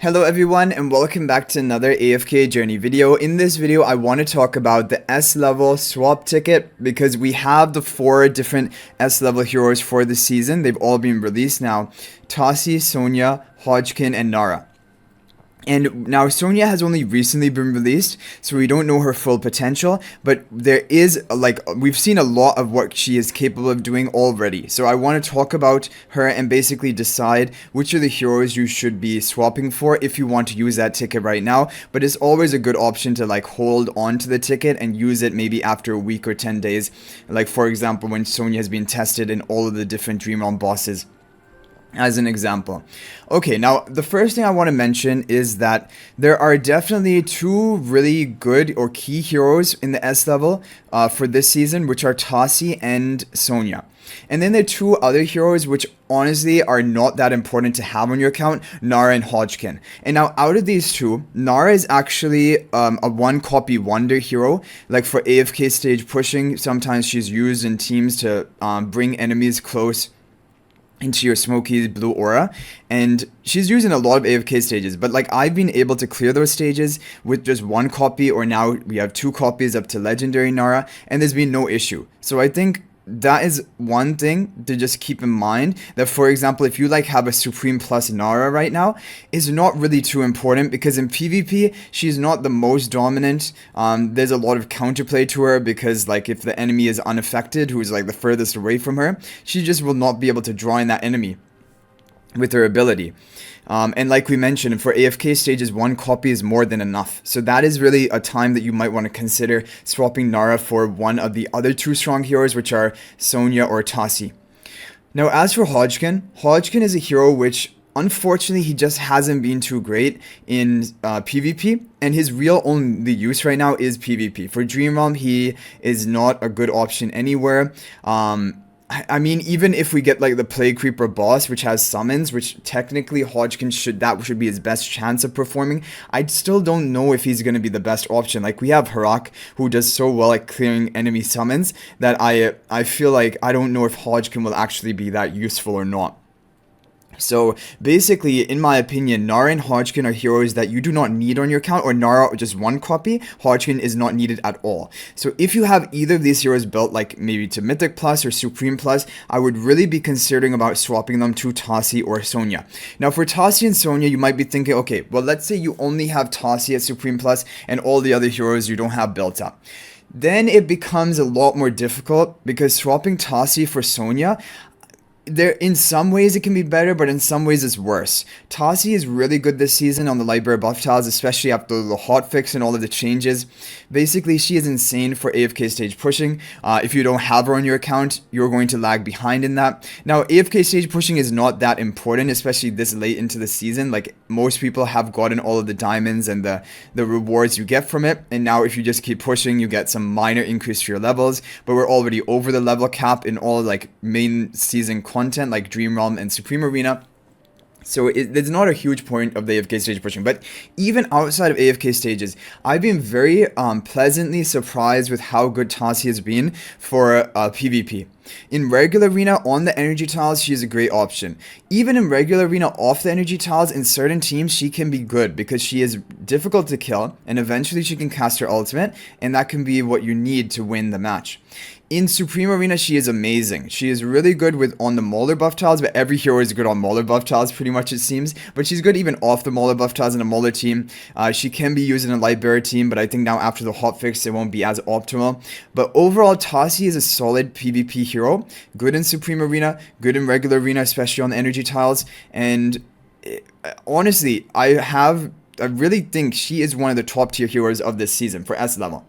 Hello everyone and welcome back to another AFK journey video. In this video I want to talk about the S level swap ticket because we have the 4 different S level heroes for the season. They've all been released now. Tasi, Sonja, Hodgkin and Nara. And now Sonja has only recently been released, so we don't know her full potential, but there is, we've seen a lot of what she is capable of doing already. So I want to talk about her and basically decide which of the heroes you should be swapping for if you want to use that ticket right now. But it's always a good option to hold on to the ticket and use it maybe after a week or 10 days. Like for example, when Sonja has been tested in all of the different Dream Realm bosses. As an example. Okay, now the first thing I want to mention is that there are definitely 2 really good or key heroes in the S level for this season, which are Tasi and Sonja. And then there are 2 other heroes which honestly are not that important to have on your account, Nara and Hodgkin. And now out of these 2, Nara is actually a 1 copy wonder hero. Like for AFK stage pushing, sometimes she's used in teams to bring enemies close into your smoky blue aura, and she's using a lot of AFK stages, but I've been able to clear those stages with just 1 copy, or now we have 2 copies up to legendary Nara, and there's been no issue. So I think that is one thing to just keep in mind, that for example if you have a Supreme plus Nara right now, is not really too important because in PvP she's not the most dominant. There's a lot of counterplay to her because if the enemy is unaffected, who's the furthest away from her, she just will not be able to draw in that enemy with her ability. And like we mentioned, for AFK stages, 1 copy is more than enough. So that is really a time that you might want to consider swapping Nara for one of the other 2 strong heroes, which are Sonja or Tasi. Now, as for Hodgkin, Hodgkin is a hero which, unfortunately, he just hasn't been too great in PvP, and his real only use right now is PvP. For Dream Realm, he is not a good option anywhere. I mean, even if we get the Plague Creeper boss, which has summons, which technically Hodgkin should be his best chance of performing, I still don't know if he's going to be the best option. We have Harak, who does so well at clearing enemy summons, that I feel I don't know if Hodgkin will actually be that useful or not. So basically, in my opinion, Nara and Hodgkin are heroes that you do not need on your account, or Nara just 1 copy, Hodgkin is not needed at all. So if you have either of these heroes built maybe to Mythic Plus or Supreme Plus, I would really be considering about swapping them to Tasi or Sonja. Now for Tasi and Sonja, you might be thinking, okay, well let's say you only have Tasi at Supreme Plus and all the other heroes you don't have built up. Then it becomes a lot more difficult because swapping Tasi for Sonja, in some ways it can be better, but in some ways it's worse. Tasi is really good this season on the Library buff tiles, especially after the hotfix and all of the changes. Basically, she is insane for AFK stage pushing. If you don't have her on your account, you're going to lag behind in that. Now, AFK stage pushing is not that important, especially this late into the season. Most people have gotten all of the diamonds and the rewards you get from it. And now if you just keep pushing, you get some minor increase to your levels. But we're already over the level cap in all main season content like Dream Realm and Supreme Arena. So there's not a huge point of the AFK stage pushing, but even outside of AFK stages, I've been very pleasantly surprised with how good Tasi has been for PvP. In regular arena on the energy tiles, she is a great option. Even in regular arena off the energy tiles, in certain teams, she can be good because she is difficult to kill, and eventually she can cast her ultimate, and that can be what you need to win the match. In Supreme Arena, she is amazing. She is really good on the Mauler buff tiles, but every hero is good on Mauler buff tiles, pretty much it seems. But she's good even off the Mauler buff tiles in a Mauler team. She can be used in a Light Bearer team, but I think now after the hotfix, it won't be as optimal. But overall, Tasi is a solid PvP hero. Good in Supreme Arena, good in regular arena, especially on the energy tiles. And honestly, I really think she is one of the top tier heroes of this season for S level.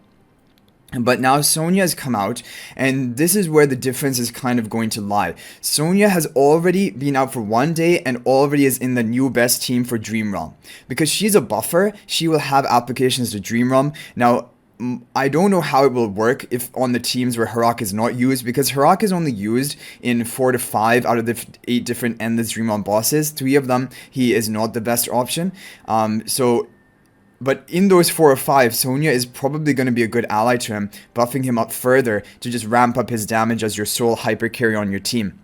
But now Sonja has come out, and this is where the difference is kind of going to lie. Sonja has already been out for 1 day and already is in the new best team for Dream Realm. Because she's a buffer, she will have applications to Dream Realm. Now, I don't know how it will work if on the teams where Harak is not used, because Harak is only used in 4 to 5 out of the 8 different endless Dream Realm bosses. 3 of them, he is not the best option. But in those 4 or 5, Sonja is probably going to be a good ally to him, buffing him up further to just ramp up his damage as your sole hyper carry on your team.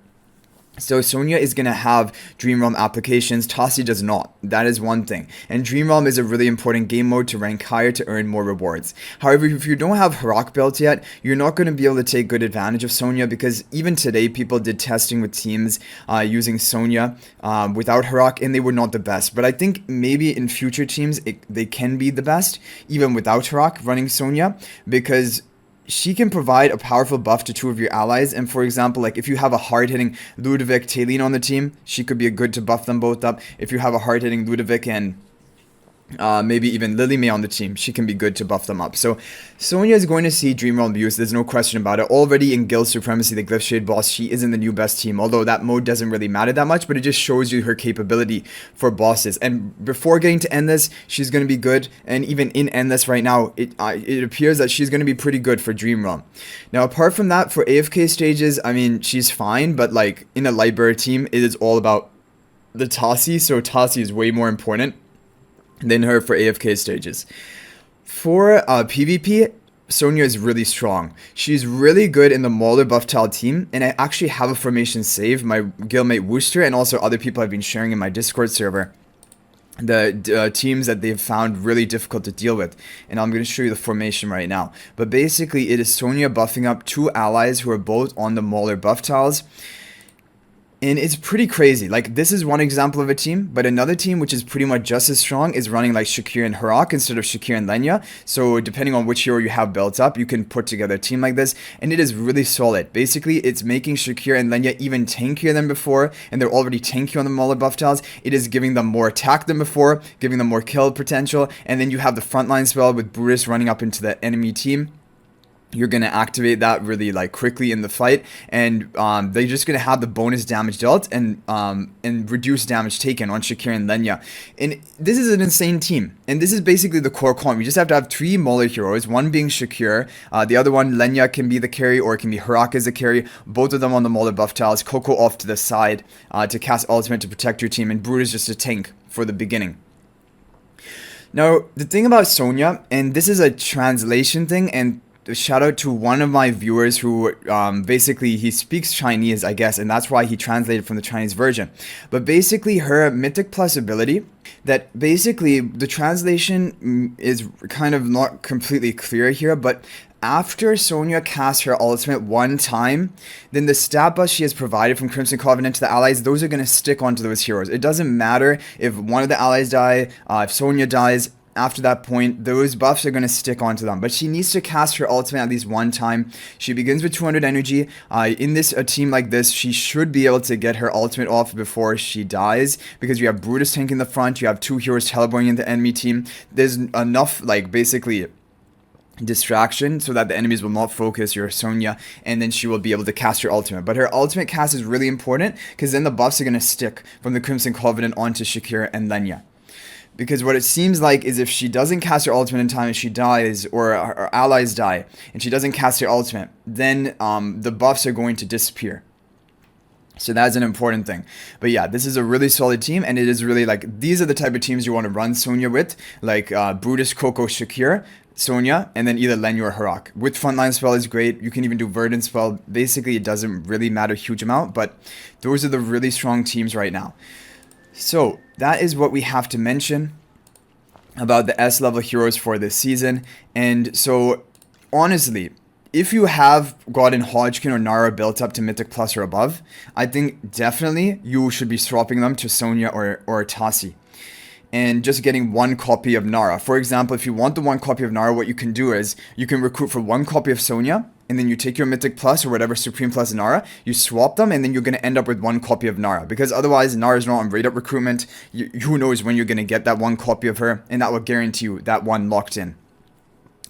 So Sonja is going to have Dream Realm applications. Tasi does not. That is one thing. And Dream Realm is a really important game mode to rank higher to earn more rewards. However, if you don't have Harak built yet, you're not going to be able to take good advantage of Sonja, because even today people did testing with teams using Sonja without Harak, and they were not the best. But I think maybe in future teams they can be the best even without Harak running Sonja, because she can provide a powerful buff to two of your allies. And for example, like if you have a hard-hitting Ludovic Talene on the team, she could be a good to buff them both up. If you have a hard-hitting Ludovic and maybe even Lily May on the team, she can be good to buff them up. So Sonja is going to see Dream Realm use, there's no question about it. Already in Guild Supremacy, the Glyph Shade boss, she is in the new best team, although that mode doesn't really matter that much, but it just shows you her capability for bosses. And before getting to Endless, she's going to be good, and even in Endless right now, it appears that she's going to be pretty good for Dream Realm. Now apart from that, for AFK stages, I mean, she's fine, but like in a Library team, it is all about the Tasi, so Tasi is way more important than her for AFK stages. For PvP, Sonja is really strong. She's really good in the Mauler buff tile team, and I actually have a formation saved. My guildmate Wooster and also other people have been sharing in my Discord server the teams that they've found really difficult to deal with, and I'm going to show you the formation right now. But basically it is Sonja buffing up two allies who are both on the Mauler buff tiles. And it's pretty crazy. Like, this is one example of a team, but another team which is pretty much just as strong is running like Shakir and Harak instead of Shakir and Lenya. So depending on which hero you have built up, you can put together a team like this, and it is really solid. Basically, it's making Shakir and Lenya even tankier than before, and they're already tanky on the Mauler buff tiles. It is giving them more attack than before, giving them more kill potential, and then you have the frontline spell with Brutus running up into the enemy team. You're going to activate that really like quickly in the fight, and they're just going to have the bonus damage dealt and reduced damage taken on Shakir and Lenya. And this is an insane team, and this is basically the core comp. You just have to have three Mauler heroes, one being Shakir, the other one Lenya can be the carry, or it can be Harak as a carry, both of them on the Mauler buff tiles, Coco off to the side to cast ultimate to protect your team, and Brutus just a tank for the beginning. Now, the thing about Sonja, and this is a translation thing, and shout out to one of my viewers who basically he speaks Chinese, I guess, and that's why he translated from the Chinese version. But basically her Mythic Plus ability, that basically the translation is kind of not completely clear here, but after Sonja casts her ultimate one time, then the stat buffs she has provided from Crimson Covenant to the allies, those are going to stick onto those heroes. It doesn't matter if one of the allies die, if Sonja dies. After that point, those buffs are going to stick onto them. But she needs to cast her ultimate at least one time. She begins with 200 energy. In a team like this, she should be able to get her ultimate off before she dies, because you have Brutus tank in the front, you have two heroes teleporting into the enemy team. There's enough, like, basically distraction so that the enemies will not focus your Sonja, and then she will be able to cast her ultimate. But her ultimate cast is really important, because then the buffs are going to stick from the Crimson Covenant onto Shakir and Lenya. Because what it seems like is if she doesn't cast her ultimate in time and she dies, or her allies die, and she doesn't cast her ultimate, then the buffs are going to disappear. So that's an important thing. But yeah, this is a really solid team, and it is really like, these are the type of teams you want to run Sonja with, like Brutus, Coco, Shakir, Sonja, and then either Lenya or Harak. With frontline spell is great. You can even do Verdant spell. Basically, it doesn't really matter a huge amount, but those are the really strong teams right now. So that is what we have to mention about the S level heroes for this season. And so honestly, if you have gotten Hodgkin or Nara built up to Mythic Plus or above, I think definitely you should be swapping them to Sonja or Tasi, and just getting one copy of Nara. For example, if you want the one copy of Nara, what you can do is you can recruit for one copy of Sonja, and then you take your Mythic Plus or whatever Supreme Plus Nara, you swap them, and then you're going to end up with one copy of Nara. Because otherwise, Nara's not on rate up recruitment. Who knows when you're going to get that one copy of her, and that will guarantee you that one locked in.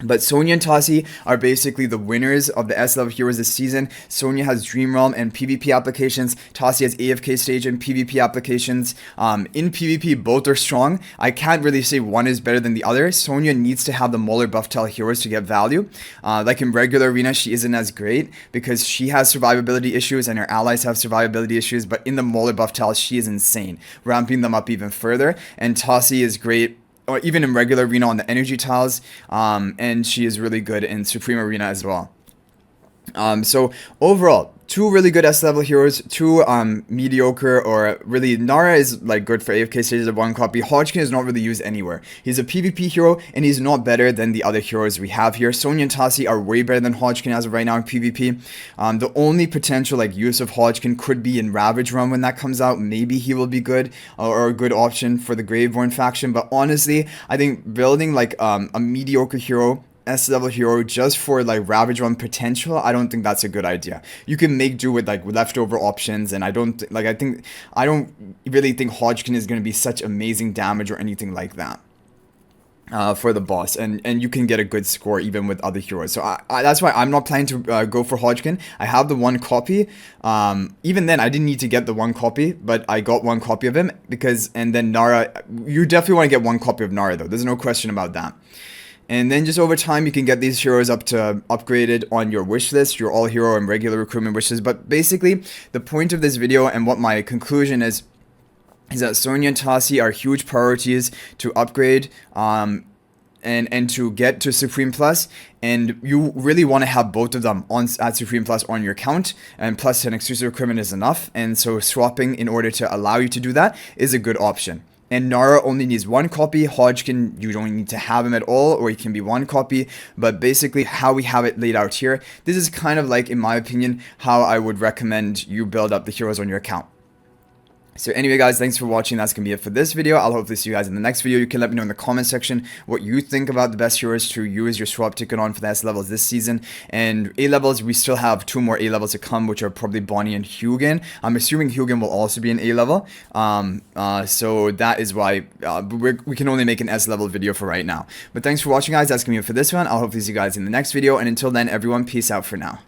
But Sonja and Tasi are basically the winners of the S level heroes this season. Sonja has Dream Realm and PvP applications. Tasi has AFK stage and PvP applications. In PvP, both are strong. I can't really say one is better than the other. Sonja needs to have the Mauler buff tile heroes to get value. Like in regular arena, she isn't as great because she has survivability issues and her allies have survivability issues. But in the Mauler buff tiles, she is insane, ramping them up even further. And Tasi is great, or even in regular arena on the energy tiles, and she is really good in Supreme Arena as well. So overall, two really good S level heroes, two mediocre or really. Nara is like good for AFK stages of one copy. Hodgkin is not really used anywhere. He's a PvP hero and he's not better than the other heroes we have here. Sonja and Tasi are way better than Hodgkin as of right now in PvP. The only potential like use of Hodgkin could be in Ravage Run when that comes out. Maybe he will be good or a good option for the Graveborn faction. But honestly, I think building like a mediocre hero, S level hero just for like Ravage Run potential, I don't think that's a good idea. You can make do with like leftover options, and I don't really think Hodgkin is going to be such amazing damage or anything like that. For the boss, and you can get a good score even with other heroes. So that's why I'm not planning to go for Hodgkin. I have the one copy. Even then, I didn't need to get the one copy, but I got one copy of him because, and then Nara, you definitely want to get one copy of Nara though. There's no question about that. And then just over time, you can get these heroes up to upgraded on your wish list, your all hero and regular recruitment wishes. But basically, the point of this video and what my conclusion is that Sonja and Tasi are huge priorities to upgrade and to get to Supreme Plus, and you really want to have both of them on at Supreme Plus on your account, and plus an exclusive recruitment is enough, and so swapping in order to allow you to do that is a good option. And Nara only needs one copy. Hodgkin, you don't need to have him at all, or he can be one copy. But basically, how we have it laid out here, this is kind of like, in my opinion, how I would recommend you build up the heroes on your account. So anyway, guys, thanks for watching. That's going to be it for this video. I'll hopefully see you guys in the next video. You can let me know in the comment section what you think about the best heroes to use your swap ticket on for the S levels this season. And A levels, we still have 2 more A levels to come, which are probably Bonnie and Hugin. I'm assuming Hugin will also be an A level. So that is why we can only make an S level video for right now. But thanks for watching, guys. That's going to be it for this one. I'll hopefully see you guys in the next video. And until then, everyone, peace out for now.